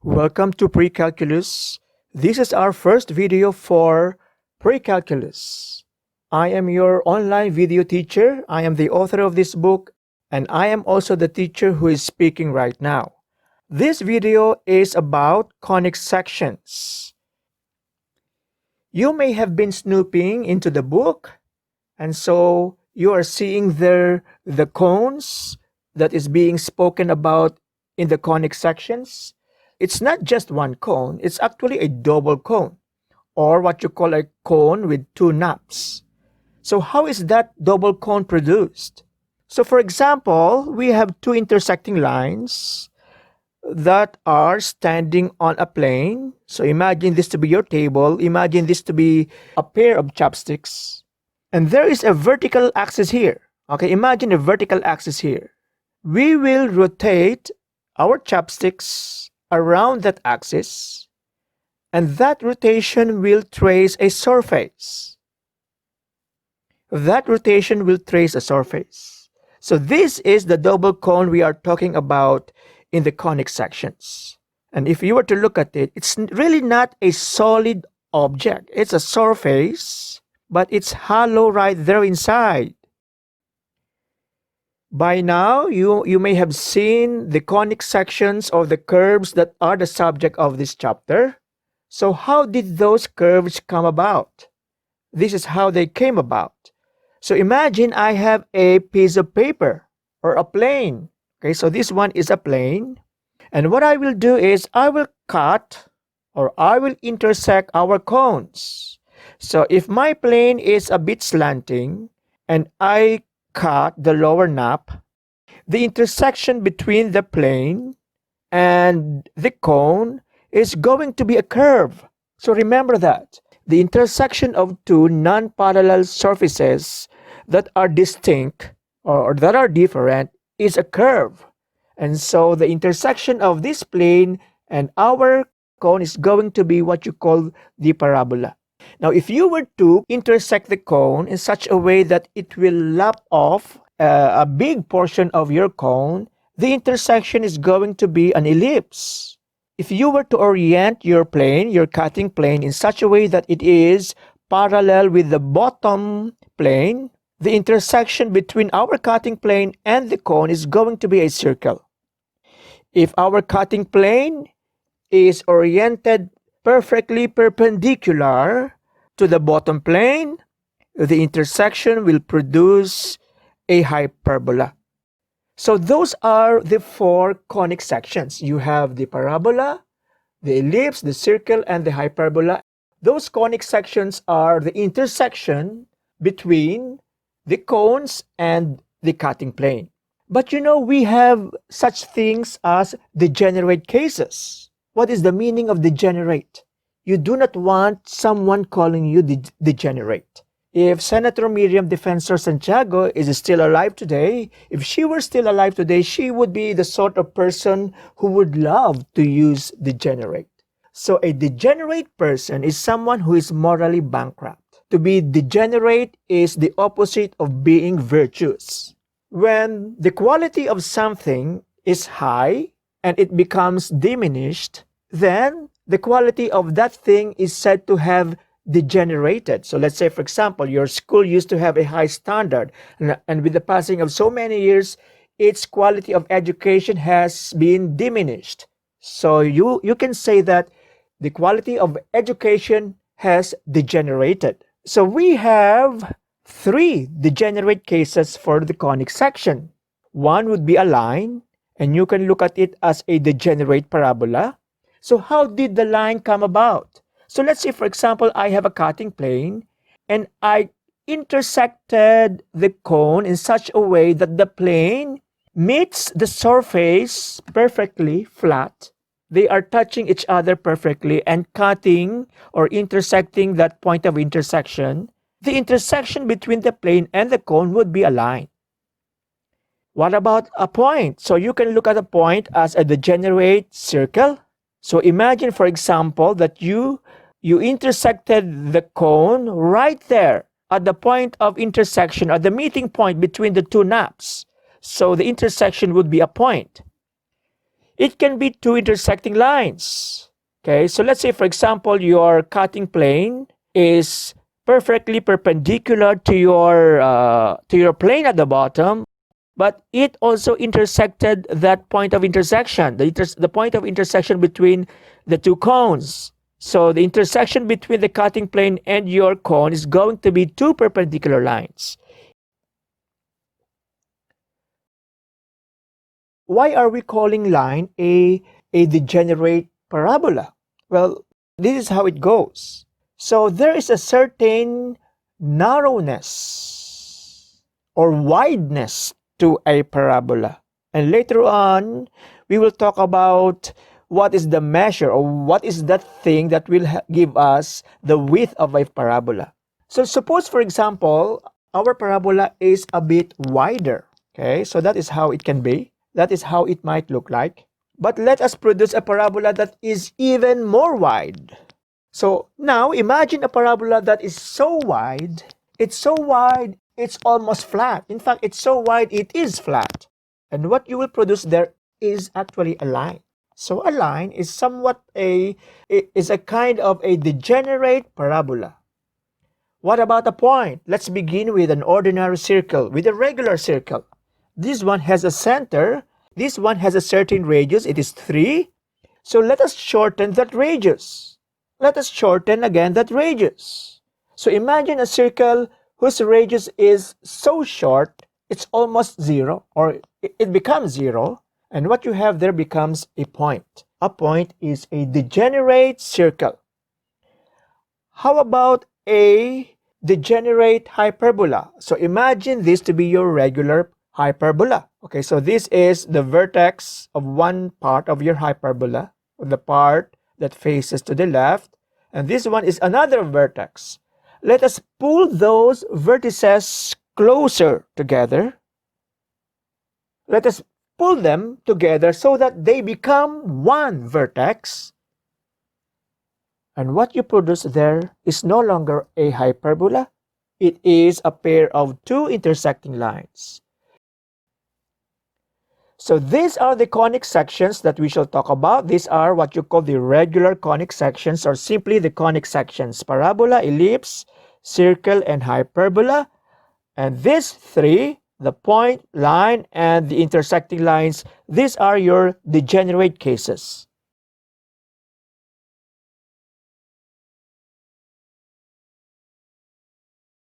Welcome to Precalculus. This is our first video for Precalculus. I am your online video teacher. I am the author of this book, and I am also the teacher who is speaking right now. This video is about conic sections. You may have been snooping into the book, and so you are seeing there the cones that is being spoken about in the conic sections. It's not just one cone, it's actually a double cone, or what you call a cone with two knobs. So how is that double cone produced? So for example, we have two intersecting lines that are standing on a plane. So imagine this to be your table, imagine this to be a pair of chopsticks, and there is a vertical axis here. Okay, imagine a vertical axis here. We will rotate our chopsticks around that axis, and that rotation will trace a surface. That rotation will trace a surface. So this is the double cone we are talking about in the conic sections. And if you were to look at it, it's really not a solid object. It's a surface, but it's hollow right there inside. By now, you may have seen the conic sections or the curves that are the subject of this chapter. So how did those curves come about? This is how they came about. So imagine I have a piece of paper or a plane. Okay, so this one is a plane. And what I will do is I will cut or I will intersect our cones. So if my plane is a bit slanting and I cut the lower knob, the intersection between the plane and the cone is going to be a curve. So remember that. The intersection of two non-parallel surfaces that are distinct or that are different is a curve. And so the intersection of this plane and our cone is going to be what you call the parabola. Now, if you were to intersect the cone in such a way that it will lap off a big portion of your cone, the intersection is going to be an ellipse. If you were to orient your plane, your cutting plane, in such a way that it is parallel with the bottom plane, the intersection between our cutting plane and the cone is going to be a circle. If our cutting plane is oriented perfectly perpendicular to the bottom plane, the intersection will produce a hyperbola. So those are the four conic sections. You have the parabola, the ellipse, the circle, and the hyperbola. Those conic sections are the intersection between the cones and the cutting plane. But we have such things as degenerate cases. What is the meaning of degenerate? You do not want someone calling you degenerate. If Senator Miriam Defensor Santiago is still alive today, if she were still alive today, she would be the sort of person who would love to use degenerate. So a degenerate person is someone who is morally bankrupt. To be degenerate is the opposite of being virtuous. When the quality of something is high and it becomes diminished, then the quality of that thing is said to have degenerated. So let's say, for example, your school used to have a high standard, and with the passing of so many years, its quality of education has been diminished. So you can say that the quality of education has degenerated. So we have three degenerate cases for the conic section. One would be a line, and you can look at it as a degenerate parabola. So how did the line come about? So let's say, for example, I have a cutting plane and I intersected the cone in such a way that the plane meets the surface perfectly flat. They are touching each other perfectly and cutting or intersecting that point of intersection. The intersection between the plane and the cone would be a line. What about a point? So you can look at a point as a degenerate circle. So imagine, for example, that you intersected the cone right there at the point of intersection, at the meeting point between the two knobs. So the intersection would be a point. It can be two intersecting lines. Okay, so let's say, for example, your cutting plane is perfectly perpendicular to your plane at the bottom, but it also intersected that point of intersection, the point of intersection between the two cones. So the intersection between the cutting plane and your cone is going to be two perpendicular lines. Why are we calling line a degenerate parabola? Well, this is how it goes. So there is a certain narrowness or wideness to a parabola. And later on, we will talk about what is the measure or what is that thing that will give us the width of a parabola. So suppose, for example, our parabola is a bit wider. Okay, so that is how it can be. That is how it might look like. But let us produce a parabola that is even more wide. So now imagine a parabola that is so wide, it's almost flat. In fact, it's so wide, it is flat. And what you will produce there is actually a line. So a line is a kind of a degenerate parabola. What about a point? Let's begin with an ordinary circle, with a regular circle. This one has a center. This one has a certain radius. It is 3. So let us shorten that radius. Let us shorten again that radius. So imagine a circle whose radius is so short, it's almost 0, or it becomes 0. And what you have there becomes a point. A point is a degenerate circle. How about a degenerate hyperbola? So imagine this to be your regular hyperbola. Okay, so this is the vertex of one part of your hyperbola, the part that faces to the left, and this one is another vertex. Let us pull those vertices closer together. Let us pull them together so that they become one vertex. And what you produce there is no longer a hyperbola. It is a pair of two intersecting lines. So these are the conic sections that we shall talk about. These are what you call the regular conic sections, or simply the conic sections: parabola, ellipse, circle, and hyperbola. And these three, the point, line, and the intersecting lines, these are your degenerate cases.